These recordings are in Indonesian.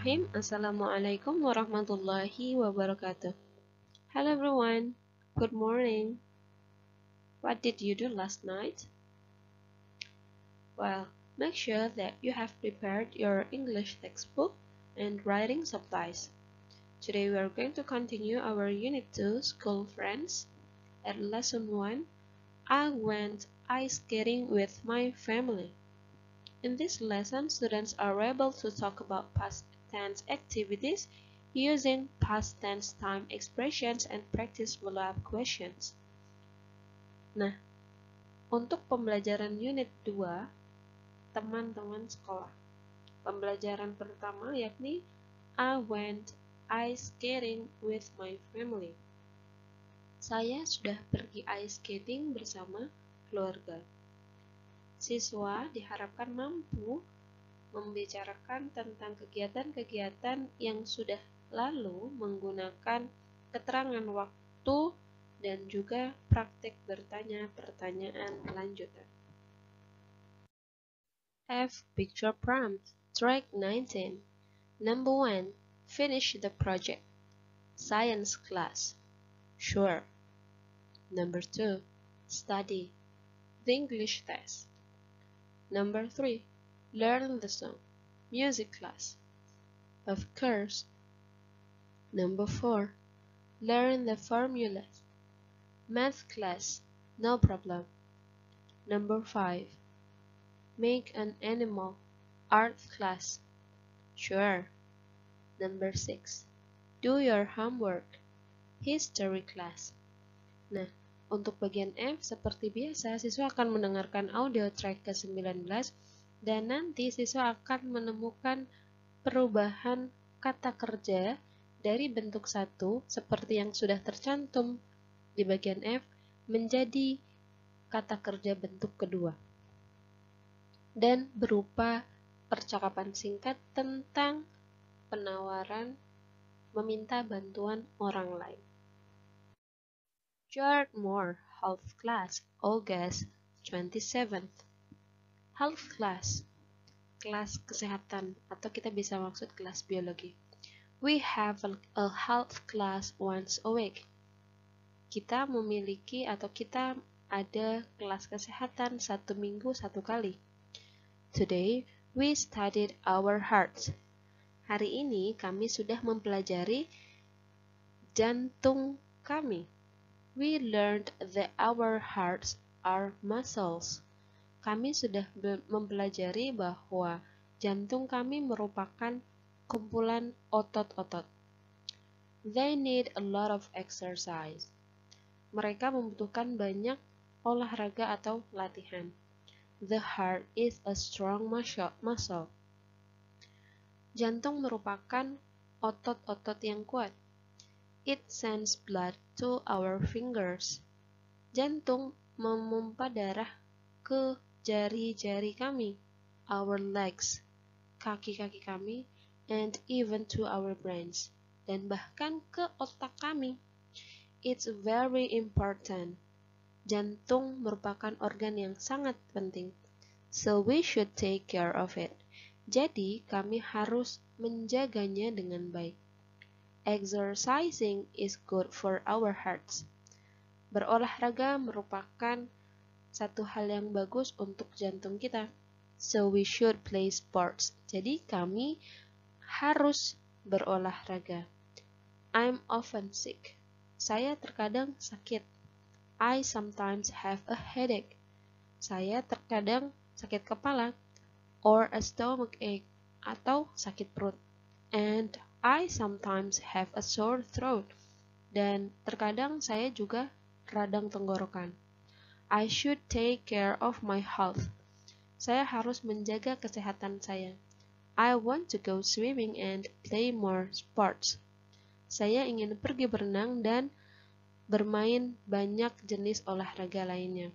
Bismillahirrahmanirrahim. Assalamualaikum warahmatullahi wabarakatuh. Hello everyone. Good morning. What did you do last night? Well, make sure that you have prepared your English textbook and writing supplies. Today we are going to continue our Unit 2 School Friends. At Lesson 1, I went ice skating with my family. In this lesson, students are able to talk about past tense activities using past tense time expressions and practice follow-up questions. Nah, untuk pembelajaran unit 2, teman-teman sekolah. Pembelajaran pertama yakni I went ice skating with my family. Saya sudah pergi ice skating bersama keluarga. Siswa diharapkan mampu membicarakan tentang kegiatan-kegiatan yang sudah lalu menggunakan keterangan waktu dan juga praktik bertanya pertanyaan lanjutan. F. Picture prompt. Track 19. Number 1. Finish the project. Science class. Sure. Number 2. Study. The English test. Number 3. Learn the song. Music class. Of course. Number 4. Learn the formulas. Math class. No problem. Number 5. Make an animal. Art class. Sure. Number 6. Do your homework. History class. Nah, untuk bagian F, seperti biasa, siswa akan mendengarkan audio track ke-19 dan nanti siswa akan menemukan perubahan kata kerja dari bentuk 1 seperti yang sudah tercantum di bagian F menjadi kata kerja bentuk kedua dan berupa percakapan singkat tentang penawaran meminta bantuan orang lain. Gerard Moore, Health Class, August 27th. Health Class, kelas kesehatan, atau kita bisa maksud kelas biologi. We have a health class once a week. Kita memiliki atau kita ada kelas kesehatan 1 minggu 1 kali. Today, we studied our hearts. Hari ini kami sudah mempelajari jantung kami. We learned that our hearts are muscles. Kami sudah mempelajari bahwa jantung kami merupakan kumpulan otot-otot. They need a lot of exercise. Mereka membutuhkan banyak olahraga atau latihan. The heart is a strong muscle. Jantung merupakan otot-otot yang kuat. It sends blood to our fingers. Jantung memompa darah ke jari-jari kami, our legs, kaki-kaki kami, and even to our brains, dan bahkan ke otak kami. It's very important. Jantung merupakan organ yang sangat penting, so we should take care of it. Jadi, kami harus menjaganya dengan baik. Exercising is good for our hearts. Berolahraga merupakan satu hal yang bagus untuk jantung kita. So we should play sports. Jadi kami harus berolahraga. I'm often sick. Saya terkadang sakit. I sometimes have a headache. Saya terkadang sakit kepala. Or a stomach ache. Atau sakit perut. And I sometimes have a sore throat. Dan terkadang saya juga radang tenggorokan. I should take care of my health. Saya harus menjaga kesehatan saya. I want to go swimming and play more sports. Saya ingin pergi berenang dan bermain banyak jenis olahraga lainnya.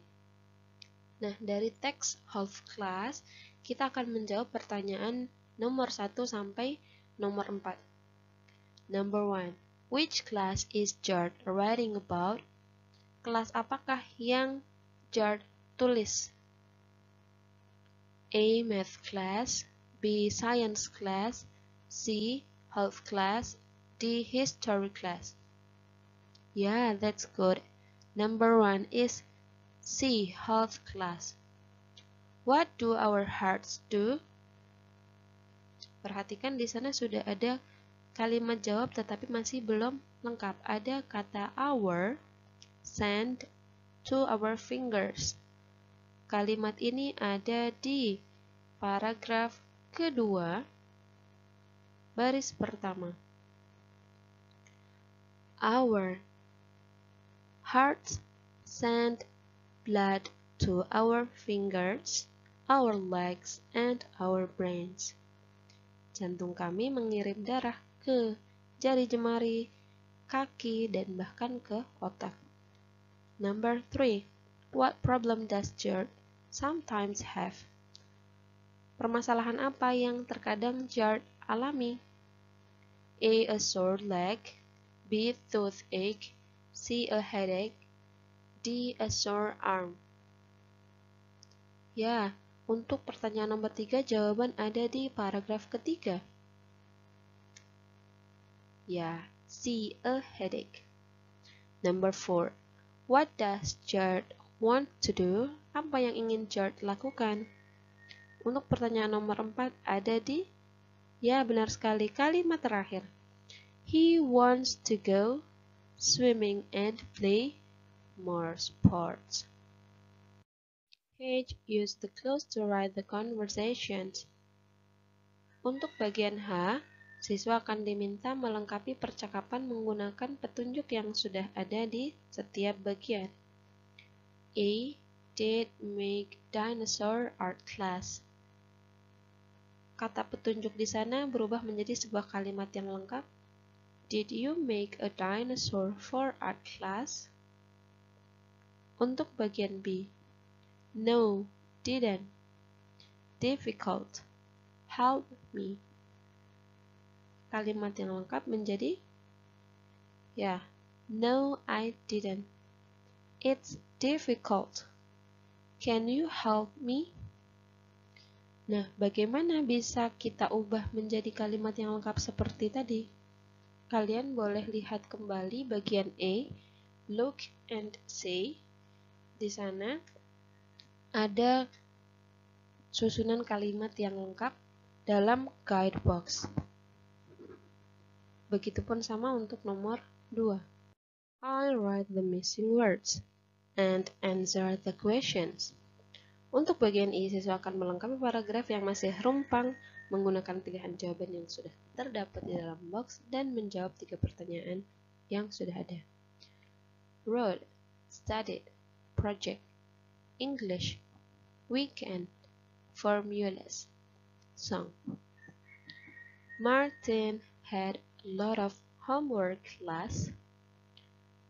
Nah, dari teks health class, kita akan menjawab pertanyaan nomor 1 sampai nomor 4. Number 1. Which class is George writing about? Kelas apakah yang George tulis? A. Math class, B. Science class, C. Health class. D. History class. Yeah, that's good. Number 1 is C. Health class. What do our hearts do? Perhatikan di sana sudah ada kalimat jawab tetapi masih belum lengkap. Ada kata our, send, to our fingers. Kalimat ini ada di paragraf kedua, baris pertama. Our hearts send blood to our fingers, our legs, and our brains. Jantung kami mengirim darah ke jari jemari, kaki, dan bahkan ke otak. Number 3. What problem does George sometimes have? Permasalahan apa yang terkadang George alami? A sore leg, B. toothache, C. a headache, D. a sore arm. Ya, untuk pertanyaan nomor 3, jawaban ada di paragraf ketiga. Ya, C. a headache. Number 4. What does George want to do? Apa yang ingin George lakukan? Untuk pertanyaan nomor 4 ada di, ya benar sekali, kalimat terakhir. He wants to go swimming and play more sports. H. Use the clues to write the conversations. Untuk bagian H, siswa akan diminta melengkapi percakapan menggunakan petunjuk yang sudah ada di setiap bagian. A. Did make dinosaur art class. Kata petunjuk di sana berubah menjadi sebuah kalimat yang lengkap. Did you make a dinosaur for art class? Untuk bagian B, no, didn't. Difficult. Help me. Kalimat yang lengkap menjadi, ya, no, I didn't. It's difficult. Can you help me? Nah, bagaimana bisa kita ubah menjadi kalimat yang lengkap seperti tadi? Kalian boleh lihat kembali bagian A, look and say. Di sana ada susunan kalimat yang lengkap dalam guide box. Begitupun sama untuk nomor 2. I'll write the missing words and answer the questions. Untuk bagian I, siswa akan melengkapi paragraf yang masih rumpang menggunakan pilihan jawaban yang sudah terdapat di dalam box dan menjawab 3 pertanyaan yang sudah ada. Road, studied, project, English, weekend, formulas, song. Martin had a lot of homework class.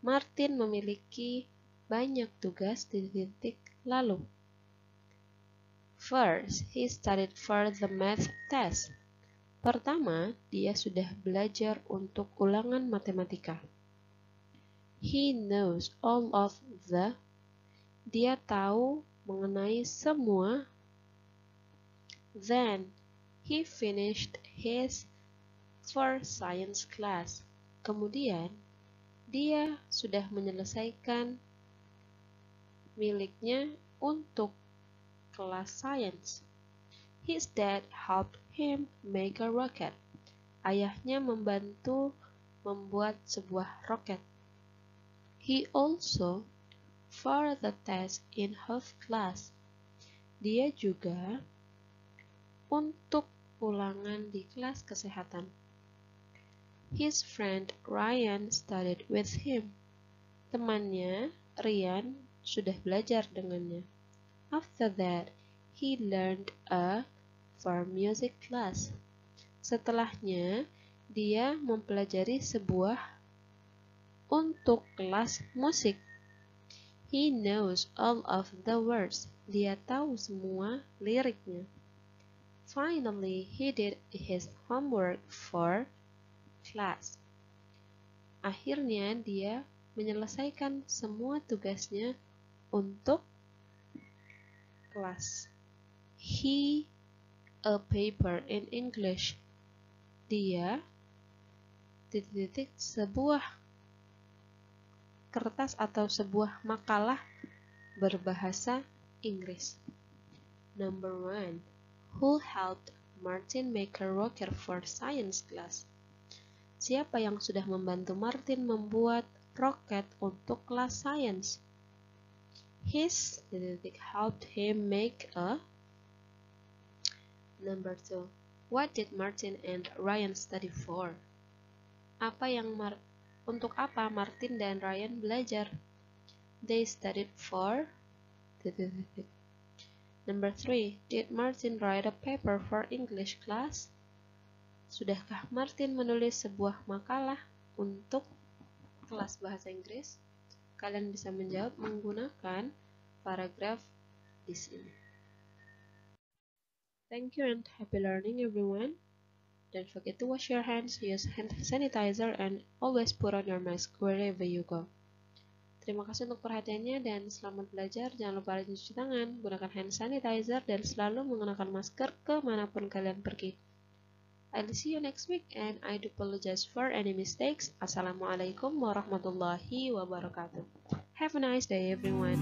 Martin memiliki banyak tugas di titik lalu. First, he studied for the math test. Pertama, dia sudah belajar untuk ulangan matematika. He knows all of the. Dia tahu mengenai semua. Then, he finished his first science class. Kemudian, dia sudah menyelesaikan miliknya untuk kelas sains. His dad helped him make a rocket. Ayahnya membantu membuat sebuah roket. He also for the test in health class. Dia juga untuk ulangan di kelas kesehatan. His friend Ryan studied with him. Temannya, Ryan, sudah belajar dengannya. After that, he learned for music class. Setelahnya, dia mempelajari sebuah untuk kelas musik. He knows all of the words. Dia tahu semua liriknya. Finally, he did his homework for class. Akhirnya, dia menyelesaikan semua tugasnya untuk kelas. He a paper in English. dia sebuah kertas atau sebuah makalah berbahasa Inggris. Number 1. Who helped Martin make a rocket for science class? Siapa yang sudah membantu Martin membuat roket untuk kelas sains? His helped him make a. Number 2. What did Martin and Ryan study for? Untuk apa Martin dan Ryan belajar? They studied for. Number 3. Did Martin write a paper for English class? Sudahkah Martin menulis sebuah makalah untuk kelas bahasa Inggris? Kalian bisa menjawab menggunakan paragraf di sini. Thank you and happy learning everyone. Don't forget to wash your hands, use hand sanitizer, and always put on your mask wherever you go. Terima kasih untuk perhatiannya dan selamat belajar. Jangan lupa rajin cuci tangan, gunakan hand sanitizer, dan selalu menggunakan masker kemanapun kalian pergi. I'll see you next week and I do apologize for any mistakes. Assalamualaikum warahmatullahi wabarakatuh. Have a nice day everyone.